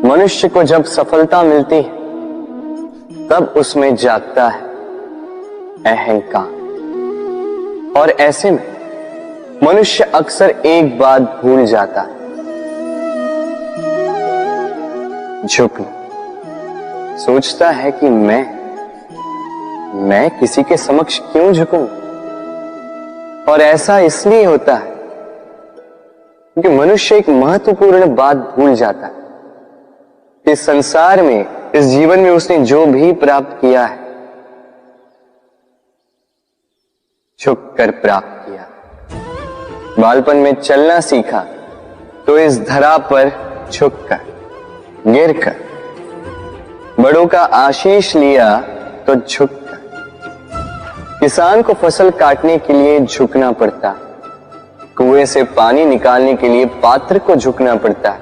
मनुष्य को जब सफलता मिलती है तब उसमें जागता है अहंकार, और ऐसे में मनुष्य अक्सर एक बात भूल जाता है, झुकना। सोचता है कि मैं किसी के समक्ष क्यों झुकूं? और ऐसा इसलिए होता है क्योंकि मनुष्य एक महत्वपूर्ण बात भूल जाता है कि संसार में, इस जीवन में उसने जो भी प्राप्त किया है झुक कर प्राप्त किया। बालपन में चलना सीखा तो इस धरा पर झुककर, गिरकर। बड़ों का आशीष लिया तो झुककर। किसान को फसल काटने के लिए झुकना पड़ता, कुएं से पानी निकालने के लिए पात्र को झुकना पड़ता है।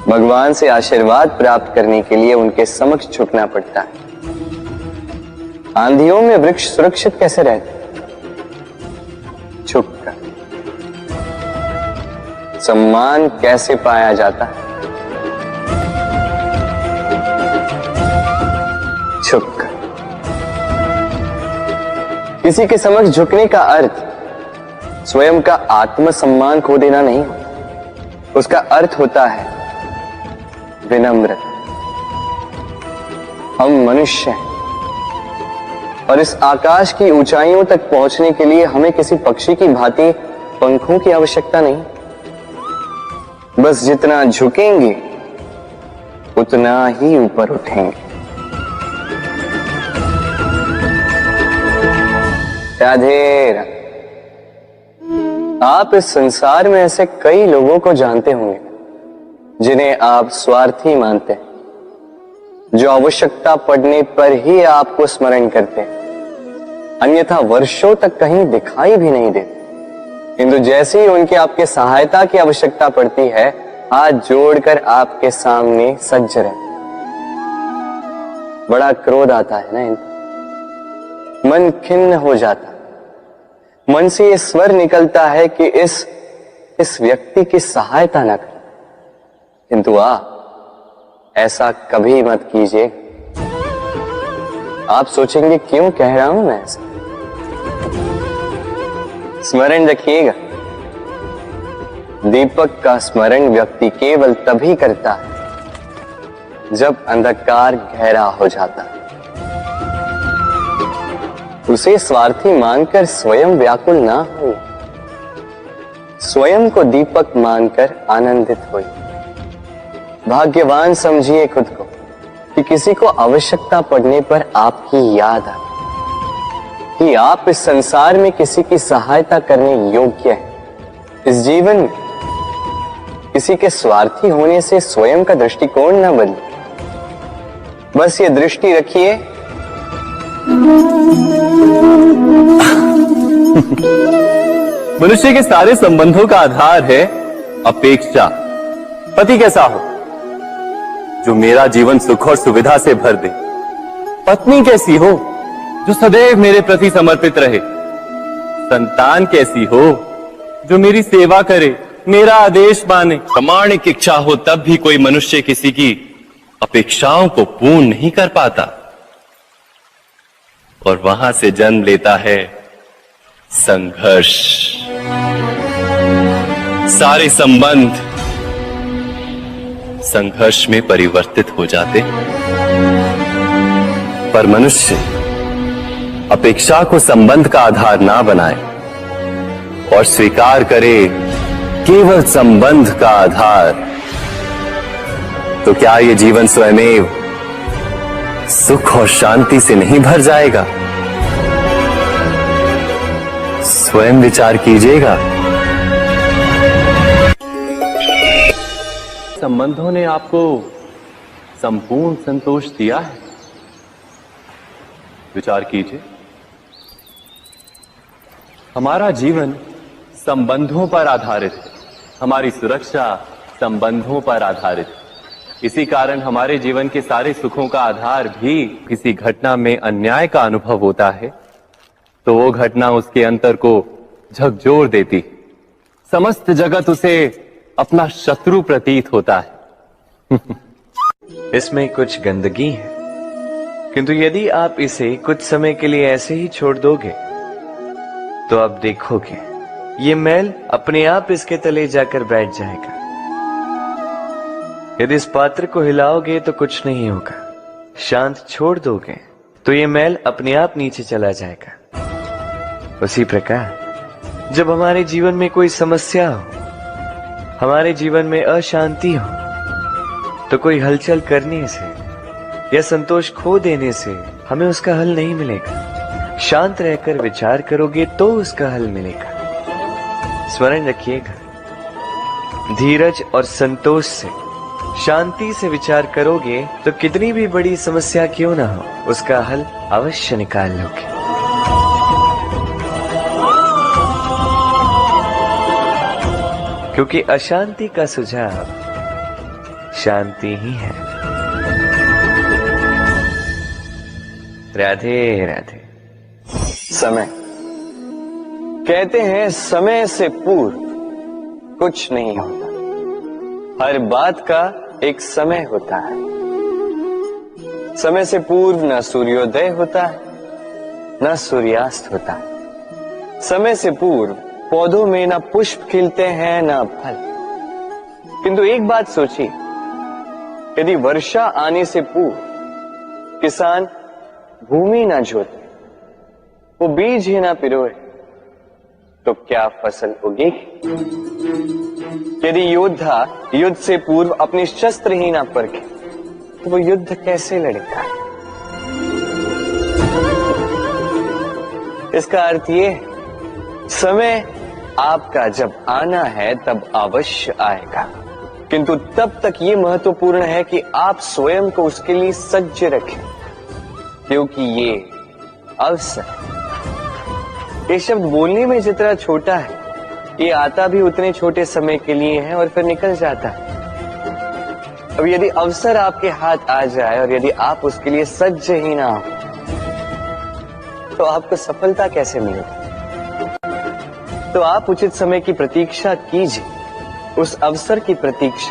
भगवान से आशीर्वाद प्राप्त करने के लिए उनके समक्ष झुकना पड़ता है। आंधियों में वृक्ष सुरक्षित कैसे रहते? झुककर। सम्मान कैसे पाया जाता है? झुककर। किसी के समक्ष झुकने का अर्थ स्वयं का आत्मसम्मान खो देना नहीं, उसका अर्थ होता है विनम्रता। हम मनुष्य हैं और इस आकाश की ऊंचाइयों तक पहुंचने के लिए हमें किसी पक्षी की भांति पंखों की आवश्यकता नहीं। बस जितना झुकेंगे उतना ही ऊपर उठेंगे। राधे राधे। आप इस संसार में ऐसे कई लोगों को जानते होंगे जिन्हें आप स्वार्थी मानते हैं, जो आवश्यकता पड़ने पर ही आपको स्मरण करते हैं, अन्यथा वर्षों तक कहीं दिखाई भी नहीं देते, किंतु जैसे ही उनकी आपके सहायता की आवश्यकता पड़ती है हाथ जोड़कर आपके सामने सज्ज रहते। बड़ा क्रोध आता है ना इनको, मन खिन्न हो जाता, मन से ये स्वर निकलता है कि इस व्यक्ति की सहायता न करें, किंतु ऐसा कभी मत कीजिए। आप सोचेंगे क्यों कह रहा हूं मैं ऐसा? स्मरण रखिएगा, दीपक का स्मरण व्यक्ति केवल तभी करता है जब अंधकार गहरा हो जाता है। उसे स्वार्थी मानकर स्वयं व्याकुल ना हो, स्वयं को दीपक मानकर आनंदित हो। भाग्यवान समझिए खुद को कि किसी को आवश्यकता पड़ने पर आपकी याद आए, कि आप इस संसार में किसी की सहायता करने योग्य हैं। इस जीवन में किसी के स्वार्थी होने से स्वयं का दृष्टिकोण न बदले। बस ये दृष्टि रखिए, मनुष्य के सारे संबंधों का आधार है अपेक्षा। पति कैसा हो जो मेरा जीवन सुख और सुविधा से भर दे, पत्नी कैसी हो जो सदैव मेरे प्रति समर्पित रहे, संतान कैसी हो जो मेरी सेवा करे, मेरा आदेश माने। प्रामाणिक इच्छा हो तब भी कोई मनुष्य किसी की अपेक्षाओं को पूर्ण नहीं कर पाता, और वहां से जन्म लेता है संघर्ष। सारे संबंध संघर्ष में परिवर्तित हो जाते, पर मनुष्य अपेक्षा को संबंध का आधार ना बनाए और स्वीकार करे केवल संबंध का आधार, तो क्या ये जीवन स्वयमेव सुख और शांति से नहीं भर जाएगा? स्वयं विचार कीजिएगा। संबंधों ने आपको संपूर्ण संतोष दिया है? विचार कीजिए। हमारा जीवन संबंधों पर आधारित है, हमारी सुरक्षा संबंधों पर आधारित है। इसी कारण हमारे जीवन के सारे सुखों का आधार भी किसी घटना में अन्याय का अनुभव होता है तो वो घटना उसके अंतर को झकझोर देती, समस्त जगत उसे अपना शत्रु प्रतीत होता है। इसमें कुछ गंदगी है, किंतु यदि आप इसे कुछ समय के लिए ऐसे ही छोड़ दोगे तो आप देखोगे ये मैल अपने आप इसके तले जाकर बैठ जाएगा। यदि इस पात्र को हिलाओगे तो कुछ नहीं होगा, शांत छोड़ दोगे तो ये मैल अपने आप नीचे चला जाएगा। उसी प्रकार जब हमारे जीवन में कोई समस्या हो, हमारे जीवन में अशांति हो, तो कोई हलचल करने से या संतोष खो देने से हमें उसका हल नहीं मिलेगा। शांत रहकर विचार करोगे तो उसका हल मिलेगा। स्मरण रखिएगा, धीरज और संतोष से, शांति से विचार करोगे तो कितनी भी बड़ी समस्या क्यों ना हो, उसका हल अवश्य निकाल लोगे। क्योंकि अशांति का सुझाव शांति ही है। राधे राधे। समय, कहते हैं समय से पूर्व कुछ नहीं होता। हर बात का एक समय होता है। समय से पूर्व न सूर्योदय होता है, न सूर्यास्त होता है। समय से पूर्व पौधों में न पुष्प खिलते हैं न फल। किंतु एक बात सोचिए, यदि वर्षा आने से पूर्व किसान भूमि न जोते, वो बीज ही ना पिरोए, तो क्या फसल उगेगी? यदि योद्धा युद्ध से पूर्व अपने शस्त्र ही ना परखे, तो वो युद्ध कैसे लड़ेगा? इसका अर्थ ये है, समय आपका जब आना है तब अवश्य आएगा, किंतु तब तक ये महत्वपूर्ण है कि आप स्वयं को उसके लिए सज्ज रखें, क्योंकि ये अवसर, ये शब्द बोलने में जितना छोटा है, ये आता भी उतने छोटे समय के लिए है और फिर निकल जाता है। अब यदि अवसर आपके हाथ आ जाए और यदि आप उसके लिए सज्ज ही ना हो, तो आपको सफलता कैसे मिलेगी? तो आप उचित समय की प्रतीक्षा कीजिए, उस अवसर की प्रतीक्षा